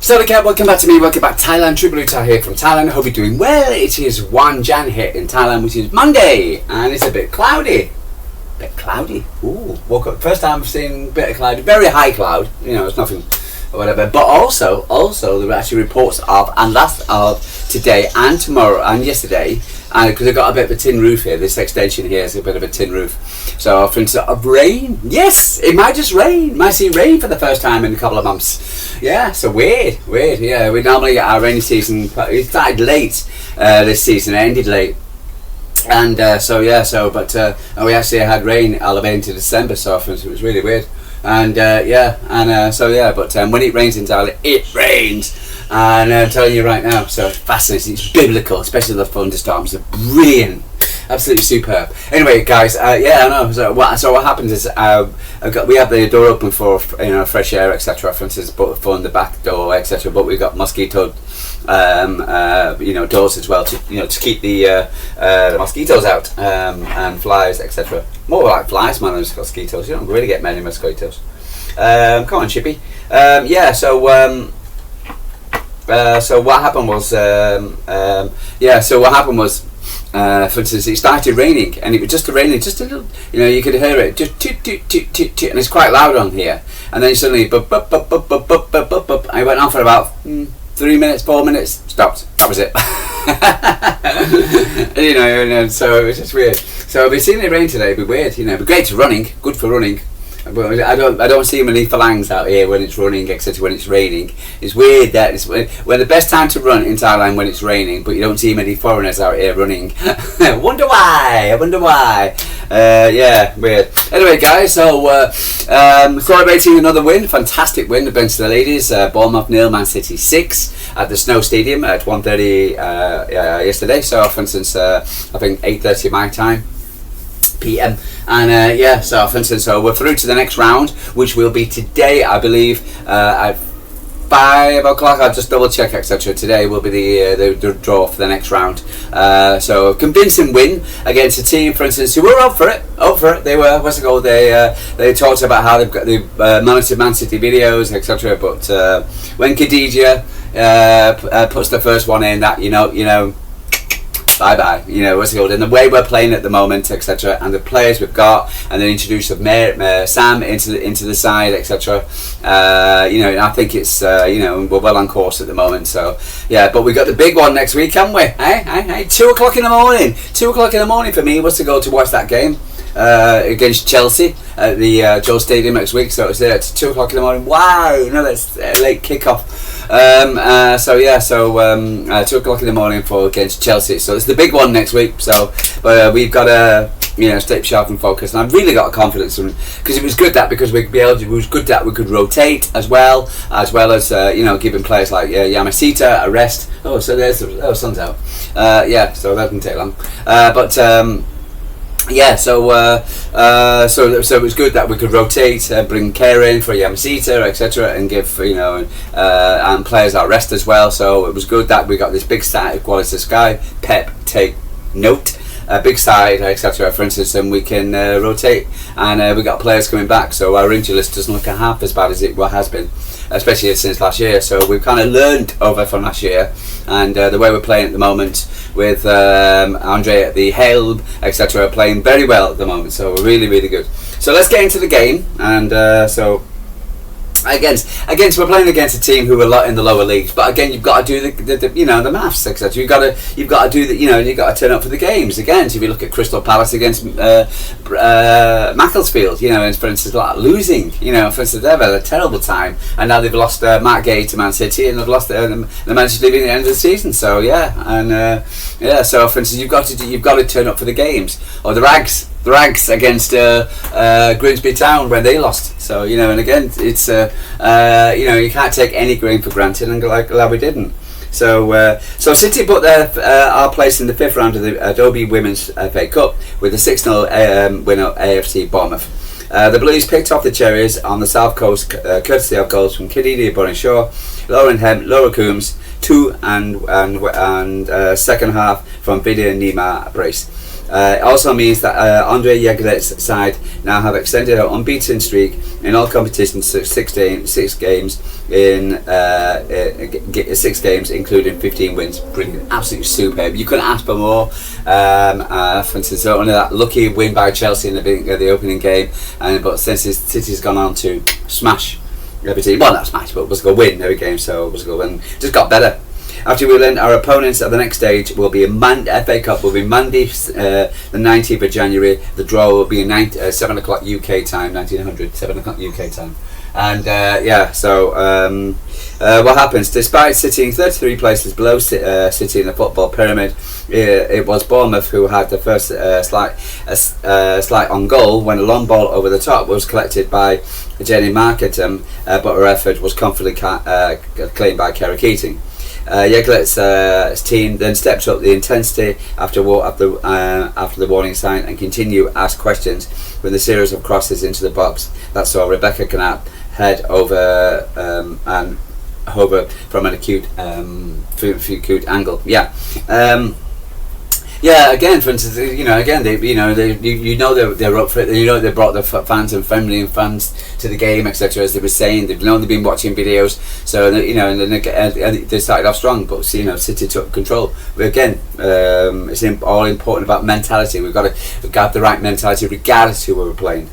So again, welcome back to me, welcome back Thailand, Tribuluta here from Thailand. I hope you're doing well. It is 1 Jan here in Thailand, which is Monday, and it's a bit cloudy. Ooh, woke up, first time I've seen a bit of cloud, very high cloud, you know, it's nothing or whatever, but also there were actually reports of today and tomorrow and yesterday, and because I've got a bit of a tin roof here, this extension here is a bit of a tin roof, so for instance of rain, yes, it might just rain, might see rain for the first time in a couple of months, yeah, so weird, yeah, we normally get our rainy season, it started late this season, it ended late, and we actually had rain all the way into December, so it was really weird. And when it rains in Thailand, it rains, and I'm telling you right now, so it's fascinating, it's biblical, especially the thunderstorms, they're brilliant, absolutely superb. Anyway, guys, I know. So what happens is we have the door open for fresh air, etc. For instance, for the back door, etc. But we've got mosquito doors as well to keep the mosquitoes out and flies, etc. More like flies, man, than mosquitoes. You don't really get many mosquitoes. Come on, Chippy. So what happened was. For instance, it started raining, and it was just raining, just a little. You could hear it, just toot toot toot toot toot, and it's quite loud on here. And then suddenly, bup bup bup bup bup bup bup bup bup. I went on for about 3 minutes, 4 minutes, stopped. That was it. So it was just weird. So we've seen it rain today. It'd be weird, it'd be great for running, good for running. But I don't see many phalanx out here when it's running, etc. When it's raining, it's weird that it's when the best time to run in Thailand when it's raining, but you don't see many foreigners out here running. I wonder why. Weird. Anyway, guys, so celebrating another win, fantastic win against the ladies. Bournemouth 0, Man City 6 at the Snow Stadium at 1:30 yesterday. So, for instance, I think 8:30 my time. PM and so for instance, so we're through to the next round, which will be today, I believe, at 5 o'clock. I'll just double check, etc. Today will be the draw for the next round. So a convincing win against a team, for instance, who were up for it. They were, they talked about how they've monitored Man City videos, etc. But when Khadija puts the first one in, that bye-bye, and the way we're playing at the moment, etc., and the players we've got, and then introduce of Sam into the side, etc. I think it's we're well on course at the moment. So but we got the big one next week, haven't we? 2 o'clock in the morning. 2 o'clock in the morning for me was to go to watch that game against Chelsea at the Joe Stadium next week. So it's there at 2 o'clock in the morning. Wow, that's a late kickoff. 2 o'clock in the morning against Chelsea. So it's the big one next week. So we've got to stay sharp and focused. And I've really got confidence because it was good that it was good that we could rotate as well as giving players like Yamasita a rest. Oh, so there's the sun's out. So that didn't take long. So it was good that we could rotate, bring care in for Yamasita, etc., and give and players our rest as well. So it was good that we got this big side quality sky. Pep, take note. Big side, etc. For instance, and we can rotate, and we got players coming back. So our injury list doesn't look half as bad as it has been, especially since last year. So we've kind of learned over from last year, and the way we're playing at the moment with Andree at the helm, etc., playing very well at the moment. So we're really, really good. So let's get into the game, and Against we're playing against a team who are a lot in the lower leagues, but again you've got to do the maths, etc. You've got to do you've got to turn up for the games again. So if you look at Crystal Palace against Macclesfield, and for instance losing, for instance they've had a terrible time, and now they've lost Matt Gay to Man City, and they've lost the manager leaving at the end of the season. So so for instance you've got to turn up for the games, or the rags against Grimsby Town when they lost. So and again it's you can't take any game for granted, and glad we didn't. So City put our place in the 5th round of the Adobe Women's FA Cup with a 6-0 win at AFC Bournemouth. The Blues picked off the cherries on the South Coast courtesy of goals from Khadija Bonishaw, Lauren Hem, Laura Coombs, 2 and second half from Vidya Nima Brace. It also means that Andree Jegele's side now have extended an unbeaten streak in all competitions to 6 games, including 15 wins. Brilliant, absolutely superb. You couldn't ask for more. For instance, only that lucky win by Chelsea in the opening game, but since City's gone on to smash every team, well, not smash, but was going to win every game, so was going to win. Just got better. After we learn our opponents at the next stage will be FA Cup will be Monday, the 19th of January. The draw will be 7 o'clock UK time, 1900, 7 o'clock UK time. And what happens? Despite sitting 33 places below City in the football pyramid, it was Bournemouth who had the first slight on goal when a long ball over the top was collected by Jenny Marketum, but her effort was confidently claimed by Kerry Keating. Jegele's team then stepped up the intensity after the warning sign and continue to ask questions with a series of crosses into the box that saw Rebecca Knapp head over and hover from an acute angle. Again, for instance, they're up for it. They brought the fans and family and fans to the game, etc. As they were saying, they've been watching videos. So they started off strong, but City took control. But again, it's all important about mentality. We've got to have the right mentality, regardless who we're playing.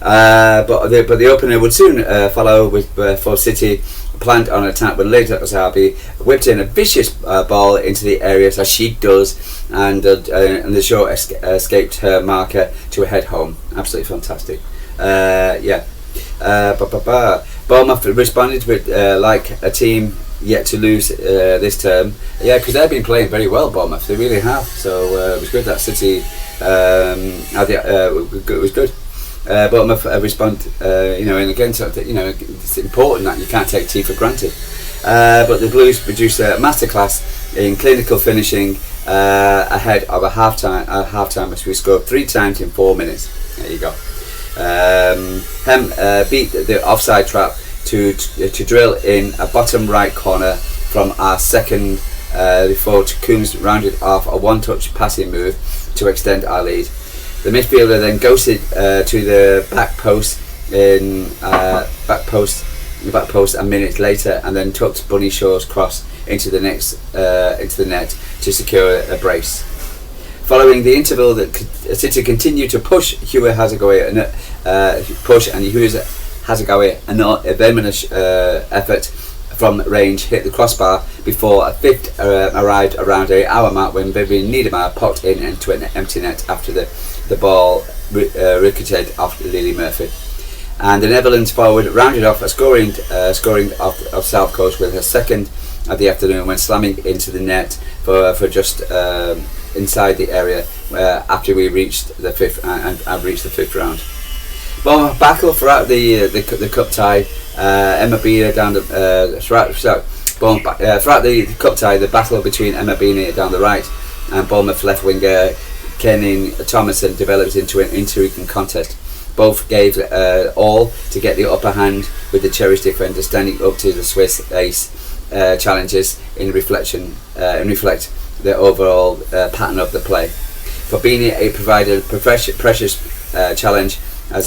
But the opener would soon follow with for City. Planned on an attack when later Azabi whipped in a vicious ball into the area as she does, and the shot escaped her marker to head home. Absolutely fantastic. Bournemouth responded with like a team yet to lose this term. Yeah, because they've been playing very well, Bournemouth. They really have. So it was good that City. It was good. Bournemouth respond, and again, it's important that you can't take tea for granted. But the Blues produced a masterclass in clinical finishing ahead of a half-time as we scored 3 times in 4 minutes. There you go. Beat the offside trap to drill in a bottom right corner from our second before Coombs rounded off a one-touch passing move to extend our lead. The midfielder then ghosted to the back post a minute later, and then tucked Bunny Shaw's cross into the net to secure a brace. Following the interval, City continued to push Hugh Hasegawa a venomous effort from range hit the crossbar before a fifth arrived around an hour mark when Vivian Niedermayer popped in into an empty net after the ball ricocheted off Lily Murphy. And the Netherlands forward rounded off a scoring of South Coast with her second of the afternoon when slamming into the net for just inside the area after we reached the fifth and reached the fifth round. Bournemouth battle throughout the cup tie. Emma Beanie down throughout the cup tie, the battle between Emma Beanie down the right and Bournemouth left winger Kenny Thomason developed into an intriguing contest. Both gave all to get the upper hand, with the cherished defender standing up to the Swiss ace challenges in reflect the overall pattern of the play. For Beanie, it provided a precious challenge as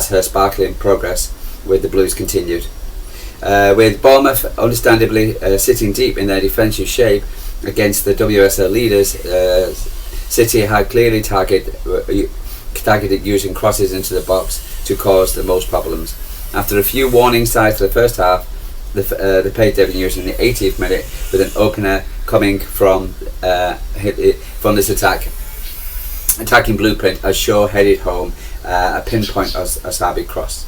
her sparkling progress with the Blues continued. With Bournemouth understandably sitting deep in their defensive shape against the WSL leaders, City had clearly targeted using crosses into the box to cause the most problems. After a few warning signs for the first half, they paid revenues in the 80th minute with an opener coming from this attacking blueprint as Shaw headed home a pinpoint Asabi cross.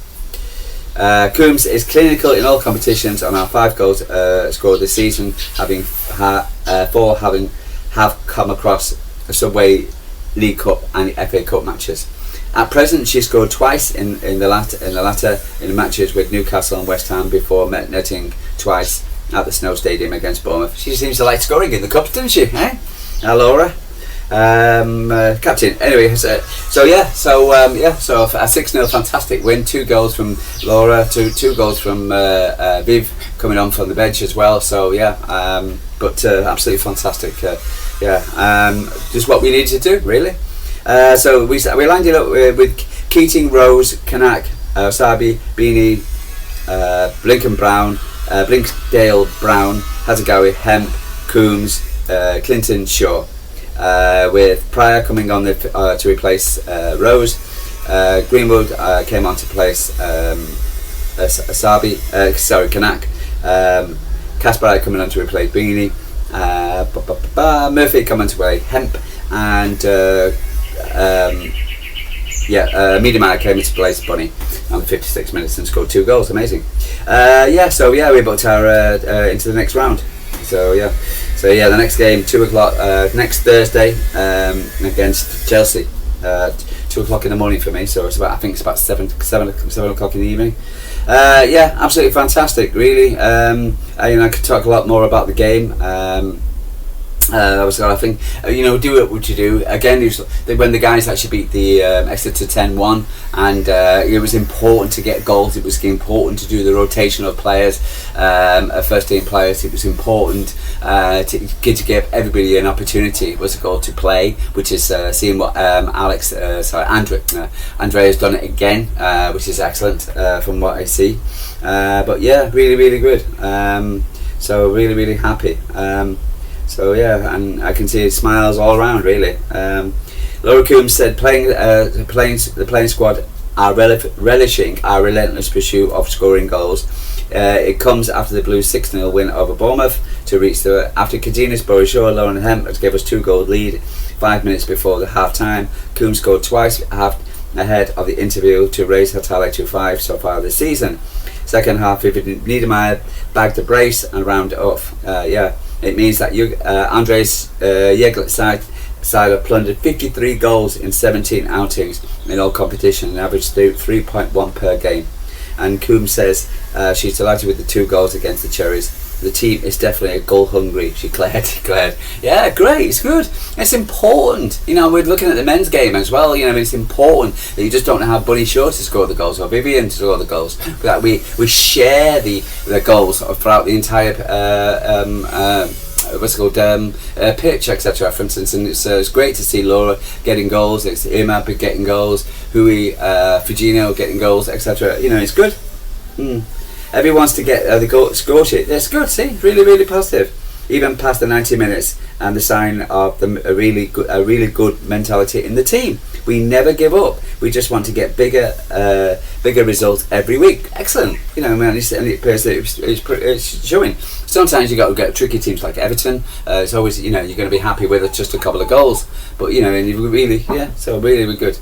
Coombs is clinical in all competitions on our 5 goals scored this season, having come across Subway League Cup and FA Cup matches. At present, she scored twice in the latter matches with Newcastle and West Ham before netting twice at the Snow Stadium against Bournemouth. She seems to like scoring in the cups, doesn't she? Eh? Laura. Captain. Anyway, so a 6-0 fantastic win. 2 goals from Laura, two goals from Viv coming on from the bench as well. So absolutely fantastic. Just what we needed to do, really. So we landed up with Keating, Rose, Kanak, Sabi, Beanie, Blinken Brown, Blinkdale Brown, Hazagawi, Hemp, Coombs, Clinton, Shaw. With Pryor coming on to replace Rose. Greenwood came on to place Kanak. Kasparov coming on to replace Beanie. Murphy coming to play Hemp, and Miedemeier came into place Bunny on 56 minutes and scored 2 goals. Amazing. We booked our into the next round. So the next game, 2 o'clock next Thursday against Chelsea. 2 o'clock in the morning for me. So it's about 7 o'clock in the evening. Absolutely fantastic. Really, I could talk a lot more about the game. I think do what you do again. When the guys actually beat the Exeter 10-1, and it was important to get goals. It was important to do the rotation of players, first team players. It was important to give everybody an opportunity. It was a goal to play, which is seeing what Andree has done it again, which is excellent from what I see. Really, really good. So really happy. And I can see smiles all around, really. Laura Coombs said the playing squad are relishing our relentless pursuit of scoring goals. It comes after the Blues 6-0 win over Bournemouth to reach after Kadina's Borishaw, Lauren Hemp gave us 2-goal lead 5 minutes before the half time. Coombs scored twice ahead of the interview to raise her tally to 5 so far this season. Second half, Niedermeyer bagged the brace and rounded off. It means that Andree's Yeglet side have plundered 53 goals in 17 outings in all competition, and averaged 3.1 per game. And Coombs says she's delighted with the 2 goals against the Cherries. The team is definitely goal hungry, she declared. Yeah, great, it's good. It's important. We're looking at the men's game as well. It's important that you just don't have Bunny Shaw to score the goals or Vivian to score the goals, but that we share the goals throughout the entire pitch, etc. For instance, and it's great to see Laura getting goals. It's Irma getting goals, Hui, Fujino getting goals, etc. It's good. Everyone wants to get the score sheet. That's good. See, really, really positive. Even past the 90 minutes, and the sign of a really good mentality in the team. We never give up. We just want to get bigger results every week. Excellent. And it appears that it's showing. Sometimes you got to get tricky teams like Everton. It's always you're going to be happy with just a couple of goals, but and you really so really good.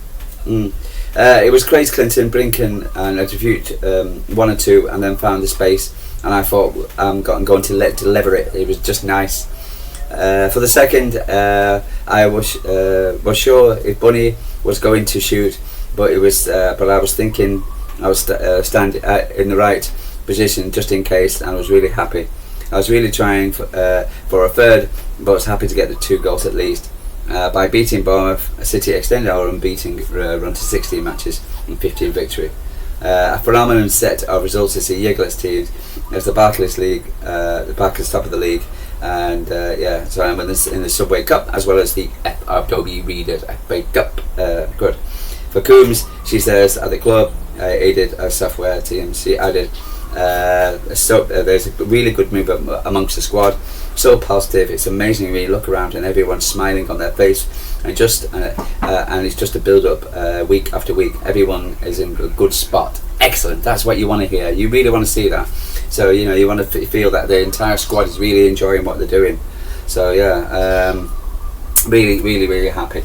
It was Craig Clinton, Blinken, and a defeat 1 and 2, and then found the space. And I thought I'm going to deliver it. It was just nice. For the second, I was sure if Bunny was going to shoot, but I was thinking I was stand in the right position just in case, and I was really happy. I was really trying for a third, but I was happy to get the 2 goals at least. By beating Bournemouth, City extended our unbeaten run to 16 matches and 15 victory. A phenomenal set of results to see Yeglet's team as the Barclays League, the Barclays top of the league, and so I'm in the Subway Cup as well as the Adobe Reader FA Cup. Good. For Coombs, she says at the club, aided a software team. She added, there's a really good move amongst the squad. So positive. It's amazing when you look around and everyone's smiling on their face, and it's just a build up week after week. Everyone is in a good spot. Excellent. That's what you want to hear. You really want to see that. So you want to feel that the entire squad is really enjoying what they're doing. So really, really, really happy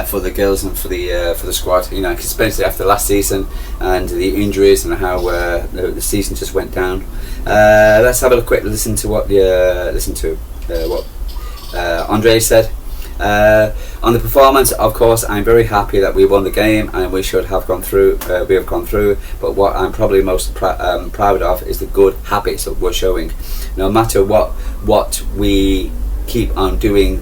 for the girls and for the squad. Especially after last season and the injuries and how the season just went down. Let's have a quick listen to what Andree said. On the performance, of course, I'm very happy that we won the game, and we should have gone through. We have gone through. But what I'm probably most proud of is the good habits that we're showing. No matter what we keep on doing,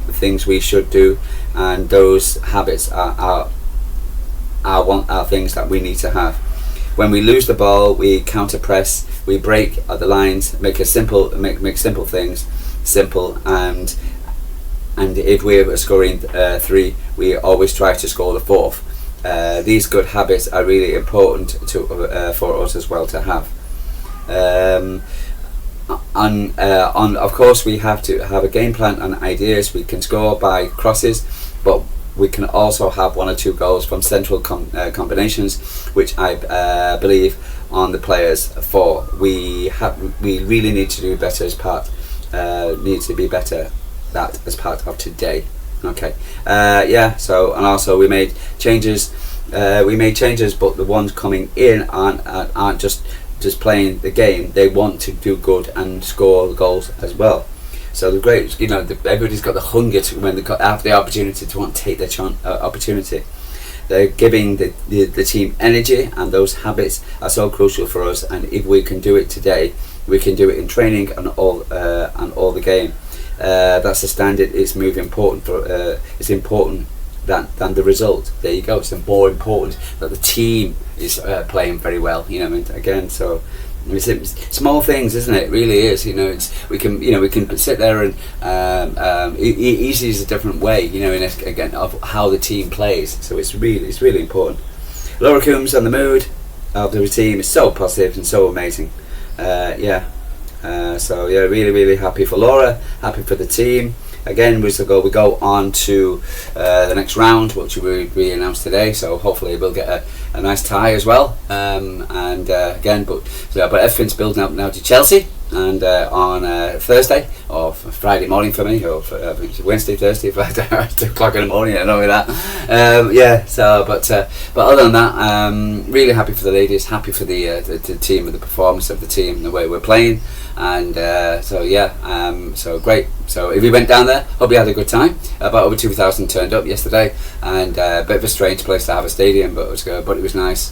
the things we should do, and those habits are things that we need to have. When we lose the ball, we counter press, we break at the lines, make simple things simple, and if we're scoring 3, we always try to score the 4th. These good habits are really important for us as well to have. Of course, we have to have a game plan and ideas. We can score by crosses, but we can also have 1 or 2 goals from central combinations, which I believe on the players for. We really need to do better as part. Need to be better that as part of today. Okay. So, and also we made changes. But the ones coming in aren't just playing the game. They want to do good and score goals as well. So the great, everybody's got the hunger to, when they have the opportunity, to want to take their opportunity. They're giving the team energy, and those habits are so crucial for us. And if we can do it today, we can do it in training and all the game. That's the standard. It's important it's important than the result. There you go. It's more important that the team is playing very well. Again, so it's small things, isn't it? It really is. We can sit there and easy is a different way. Again, of how the team plays. So it's really important. Laura Coombs and the mood of the team is so positive and so amazing. Really happy for Laura, happy for the team. Again, we go on to the next round, which we announced today. So hopefully we'll get a nice tie as well. But everything's building up now to Chelsea, and on Thursday or Friday morning for me, or I think it's Wednesday, Thursday, 2 o'clock in the morning. I don't know that. But other than that, really happy for the ladies, happy for the team and the performance of the team, the way we're playing, and so great. So if you went down there, hope you had a good time. About over 2,000 turned up yesterday, and a bit of a strange place to have a stadium, but it was nice.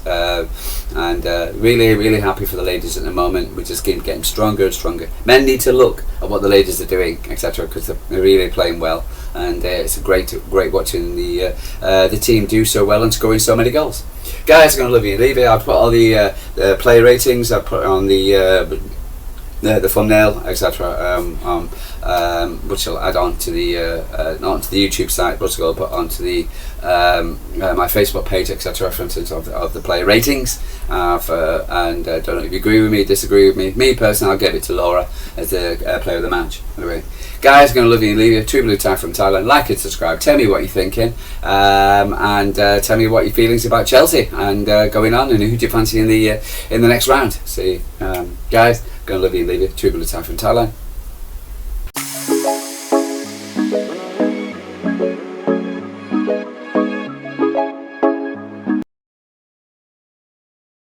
Really happy for the ladies at the moment. We just keep getting stronger and stronger. Men need to look at what the ladies are doing, etc., because they're really playing well, and it's great watching the team do so well and scoring so many goals. Guys, I'm going to love you and leave it. I've put all the player ratings. I put on the thumbnail, etc. Which I'll add on to not onto the YouTube site, but I'll put onto the my Facebook page, etc. For instance, of the player ratings. And don't know if you agree with me, disagree with me. Me personally, I'll give it to Laura as the player of the match. Anyway, guys, going to love you and leave you. True Blue Tie from Thailand. Like and subscribe. Tell me what you're thinking, and tell me what your feelings about Chelsea and going on, and who do you fancy in the next round. See, guys. Going to love you and leave you. True Blue Tie from Thailand.